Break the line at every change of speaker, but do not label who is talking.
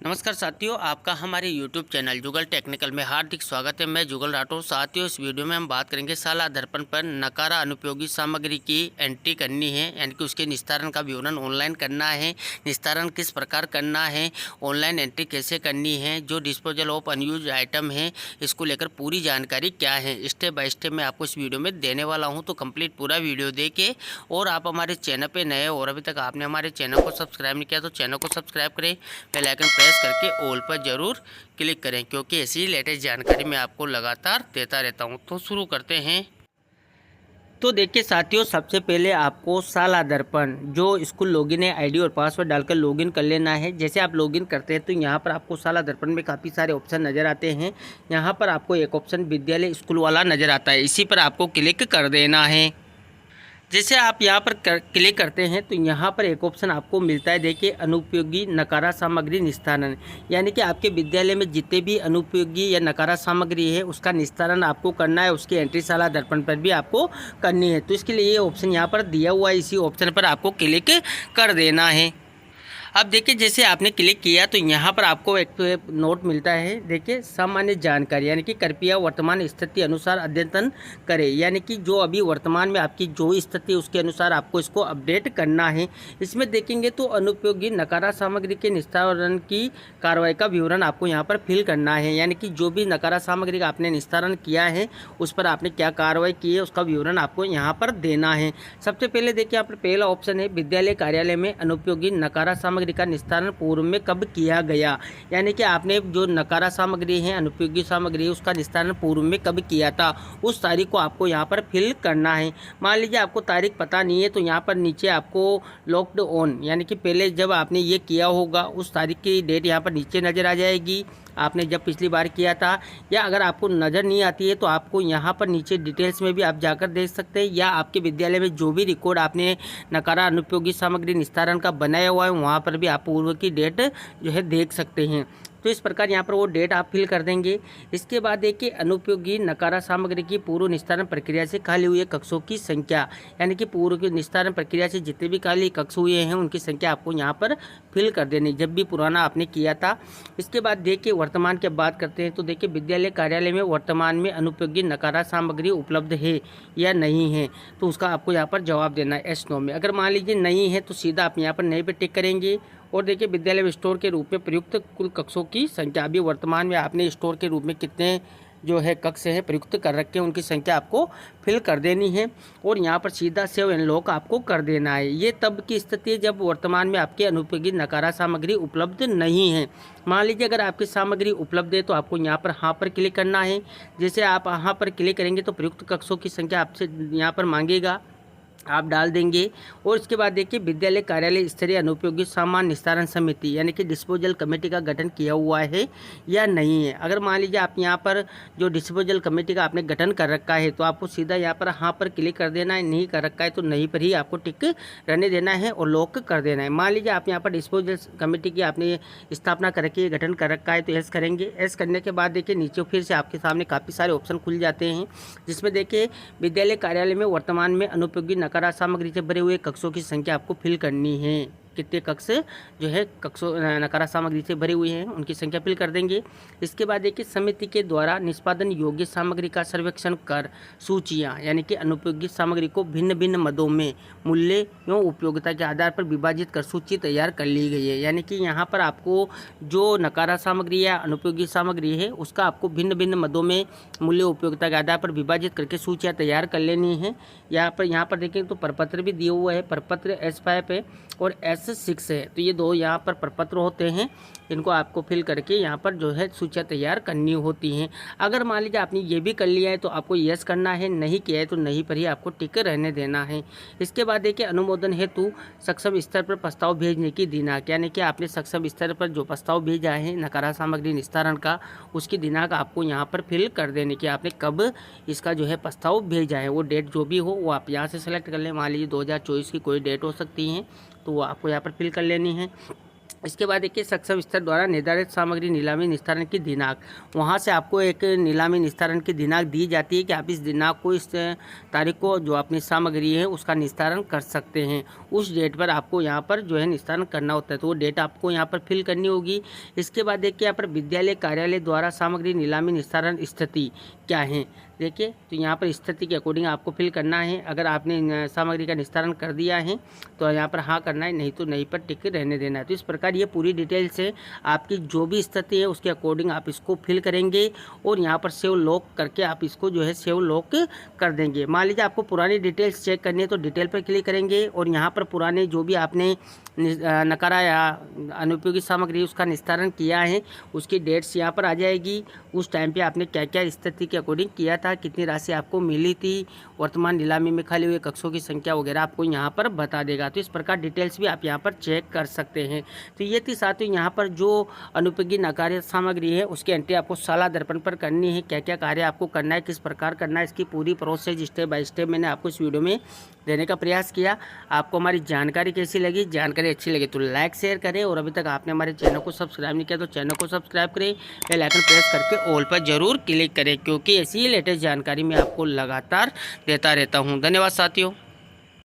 नमस्कार साथियों, आपका हमारे YouTube चैनल जुगल टेक्निकल में हार्दिक स्वागत है। मैं जुगल राठौर। साथियों, इस वीडियो में हम बात करेंगे साला दर्पण पर नकारा अनुपयोगी सामग्री की एंट्री करनी है, यानी कि उसके निस्तारण का विवरण ऑनलाइन करना है। निस्तारण किस प्रकार करना है, ऑनलाइन एंट्री कैसे करनी है, जो डिस्पोजल ऑफ अनयूज आइटम है, इसको लेकर पूरी जानकारी क्या है, स्टेप बाय स्टेप मैं आपको इस वीडियो में देने वाला हूँ। तो कंप्लीट पूरा वीडियो देखें। और आप हमारे चैनल पर नए और अभी तक आपने हमारे चैनल को सब्सक्राइब नहीं किया तो चैनल को सब्सक्राइब करें, बेल आइकन प्रेस करके ऑल पर ज़रूर क्लिक करें, क्योंकि ऐसी लेटेस्ट जानकारी मैं आपको लगातार देता रहता हूं। तो शुरू करते हैं। तो देखिए साथियों, सबसे पहले आपको साला दर्पण जो स्कूल लॉगिन है, आईडी और पासवर्ड डालकर लॉगिन कर लेना है। जैसे आप लॉगिन करते हैं तो यहाँ पर आपको साला दर्पण में काफ़ी सारे ऑप्शन नज़र आते हैं। यहाँ पर आपको एक ऑप्शन विद्यालय स्कूल वाला नज़र आता है, इसी पर आपको क्लिक कर देना है। जैसे आप यहाँ पर क्लिक करते हैं तो यहाँ पर एक ऑप्शन आपको मिलता है, देखिए अनुपयोगी नकारा सामग्री निस्तारण, यानी कि आपके विद्यालय में जितने भी अनुपयोगी या नकारा सामग्री है उसका निस्तारण आपको करना है, उसकी एंट्री साला दर्पण पर भी आपको करनी है। तो इसके लिए ये ऑप्शन यहाँ पर दिया हुआ है, इसी ऑप्शन पर आपको क्लिक कर देना है। अब देखिए, जैसे आपने क्लिक किया तो यहाँ पर आपको एक नोट मिलता है, देखिए सामान्य जानकारी, यानी कि कृपया वर्तमान स्थिति अनुसार अद्यतन करें, यानी कि जो अभी वर्तमान में आपकी जो स्थिति है उसके अनुसार आपको इसको अपडेट करना है। इसमें देखेंगे तो अनुपयोगी नकारा सामग्री के निस्तारण की कार्रवाई का विवरण आपको यहाँ पर फिल करना है, यानी कि जो भी नकारा सामग्री का आपने निस्तारण किया है उस पर आपने क्या कार्रवाई की है उसका विवरण आपको यहाँ पर देना है। सबसे पहले देखिए, यहाँ पर पहला ऑप्शन है विद्यालय कार्यालय में अनुपयोगी नकारा सामग्री का निस्तारण पूर्व में कब किया गया, यानी कि आपने जो नकारा सामग्री है, अनुपयोगी सामग्री है, उसका निस्तारण पूर्व में कब किया था, उस तारीख को आपको यहाँ पर फिल करना है। मान लीजिए आपको तारीख पता नहीं है तो यहाँ पर नीचे आपको लॉक्ड ऑन, यानी कि पहले जब आपने ये किया होगा उस तारीख की डेट यहाँ पर नीचे नज़र आ जाएगी, आपने जब पिछली बार किया था। या अगर आपको नज़र नहीं आती है तो आपको यहाँ पर नीचे डिटेल्स में भी आप जाकर देख सकते हैं, या आपके विद्यालय में जो भी रिकॉर्ड आपने नकारा अनुपयोगी सामग्री निस्तारण का बनाया हुआ है वहाँ पर भी आप पूर्व की डेट जो है देख सकते हैं। तो इस प्रकार यहाँ पर वो डेट आप फिल कर देंगे। इसके बाद देखिए, अनुपयोगी नकारा सामग्री की पूर्व निस्तारण प्रक्रिया से खाली हुए कक्षों की संख्या, यानी कि पूर्व की निस्तारण प्रक्रिया से जितने भी खाली कक्ष हुए हैं उनकी संख्या आपको यहाँ पर फिल कर देनी, जब भी पुराना आपने किया था। इसके बाद देखिए, वर्तमान की बात करते हैं तो देखिए, विद्यालय कार्यालय में वर्तमान में अनुपयोगी नकारा सामग्री उपलब्ध है या नहीं है, तो उसका आपको यहाँ पर जवाब देना है एस नो में। अगर मान लीजिए नहीं है तो सीधा आप यहाँ पर नहीं पे टिक करेंगे। और देखिए, विद्यालय में स्टोर के रूप में प्रयुक्त कुल कक्षों की संख्या, अभी वर्तमान में आपने स्टोर के रूप में कितने जो है कक्ष हैं प्रयुक्त कर रखे हैं उनकी संख्या आपको फिल कर देनी है। और यहाँ पर सीधा सेव एंड लॉक आपको कर देना है। ये तब की स्थिति है जब वर्तमान में आपके अनुपयोगी नकारा सामग्री उपलब्ध नहीं है। मान लीजिए अगर आपकी सामग्री उपलब्ध है तो आपको यहाँ पर हाँ पर क्लिक करना है। जैसे आप हाँ पर क्लिक करेंगे तो प्रयुक्त कक्षों की संख्या आपसे यहाँ पर मांगेगा, आप डाल देंगे। और इसके बाद देखिए, विद्यालय कार्यालय स्तरीय अनुपयोगी सामान निस्तारण समिति, यानी कि डिस्पोजल कमेटी का गठन किया हुआ है या नहीं है। अगर मान लीजिए आप यहाँ पर जो डिस्पोजल कमेटी का आपने गठन कर रखा है तो आपको सीधा यहाँ पर हाँ पर क्लिक कर देना है, नहीं कर रखा है तो नहीं पर ही आपको टिक रहने देना है और लॉक कर देना है। मान लीजिए आप यहाँ पर डिस्पोजल कमेटी की आपने स्थापना कर रखी है, गठन कर रखा है, तो एस करेंगे। एस करने के बाद देखिए, नीचे फिर से आपके सामने काफ़ी सारे ऑप्शन खुल जाते हैं, जिसमें देखिए विद्यालय कार्यालय में वर्तमान में अनुपयोगी नकारा सामग्री से भरे हुए कक्षों की संख्या आपको फिल करनी है। कितने कक्ष जो है कक्षों नकारा सामग्री से भरे हुए हैं उनकी संख्या फिल कर देंगे। इसके बाद देखिए, समिति के द्वारा निष्पादन योग्य सामग्री का सर्वेक्षण कर सूचियां, यानी कि अनुपयोगी सामग्री को भिन्न भिन्न मदों में मूल्य एवं उपयोगिता के आधार पर विभाजित कर सूची तैयार कर ली गई है। यानी कि यहाँ पर आपको जो नकारा सामग्री या अनुपयोगी सामग्री है उसका आपको भिन्न भिन्न मदों में मूल्य उपयोगिता के आधार पर विभाजित करके सूचियाँ तैयार कर लेनी है। यहाँ पर देखें तो प्रपत्र भी दिया हुआ है, प्रपत्र S5 है और S6 है, तो ये दो यहाँ पर प्रपत्र होते हैं, इनको आपको फिल करके यहाँ पर जो है सूचियाँ तैयार करनी होती हैं। अगर मान लीजिए आपने ये भी कर लिया है तो आपको यस करना है, नहीं किया है तो नहीं पर ही आपको टिक रहने देना है। इसके बाद देखिए, अनुमोदन हेतु सक्षम स्तर पर प्रस्ताव भेजने की दिनांक, यानी कि आपने सक्षम स्तर पर जो प्रस्ताव भेजा है नकारा सामग्री निस्तारण का, उसकी दिनांक आपको यहाँ पर फिल कर देने की, आपने कब इसका जो है प्रस्ताव भेजा है, वो डेट जो भी हो वो आप यहाँ से सेलेक्ट कर लें। मान लीजिए 2024 की कोई डेट हो सकती है तो वो आपको यहाँ पर फिल कर लेनी है। इसके बाद देखिए सक्षम स्तर द्वारा निर्धारित सामग्री नीलामी निस्तारण की दिनांक, वहाँ से आपको एक नीलामी निस्तारण की दिनांक दी जाती है कि आप इस दिनांक को, इस तारीख को जो अपनी सामग्री है उसका निस्तारण कर सकते हैं। उस डेट पर आपको यहाँ पर जो है निस्तारण करना होता है, तो वो डेट आपको यहाँ पर फिल करनी होगी। इसके बाद देखिए यहाँ पर विद्यालय कार्यालय द्वारा सामग्री नीलामी निस्तारण स्थिति क्या है, देखिए तो यहाँ पर स्थिति के अकॉर्डिंग आपको फिल करना है। अगर आपने सामग्री का निस्तारण कर दिया है तो यहाँ पर हाँ करना है, नहीं तो नहीं पर टिक रहने देना है। तो इस प्रकार ये पूरी डिटेल से आपकी जो भी स्थिति है उसके अकॉर्डिंग आप इसको फिल करेंगे और यहाँ पर सेव लॉक करके आप इसको जो है सेव लॉक कर देंगे। मान लीजिए आपको पुरानी डिटेल्स चेक करनी है तो डिटेल पर क्लिक करेंगे और यहाँ पर पुराने जो भी आपने नकारा या अनुपयोगी सामग्री उसका निस्तारण किया है उसकी डेट्स यहाँ पर आ जाएगी। उस टाइम पे आपने क्या क्या स्थिति के अकॉर्डिंग किया था, कितनी राशि आपको मिली थी, वर्तमान नीलामी में खाली हुए कक्षों की संख्या वगैरह आपको यहाँ पर बता देगा। तो इस प्रकार डिटेल्स भी आप यहाँ पर चेक कर सकते हैं। तो ये थी साथियों यहाँ पर जो अनुपयोगी नकारा सामग्री है उसकी एंट्री आपको साला दर्पण पर करनी है। क्या क्या कार्य आपको करना है, किस प्रकार करना है, इसकी पूरी प्रोसेस स्टेप बाय स्टेप मैंने आपको इस वीडियो में देने का प्रयास किया। आपको हमारी जानकारी कैसी लगी, जानकारी अच्छी लगी तो लाइक शेयर करें और अभी तक आपने हमारे चैनल को सब्सक्राइब नहीं किया तो चैनल को सब्सक्राइब करें, बेल आइकन प्रेस करके ऑल पर जरूर क्लिक करें, क्योंकि ऐसी लेटेस्ट जानकारी मैं आपको लगातार देता रहता हूं। धन्यवाद साथियों।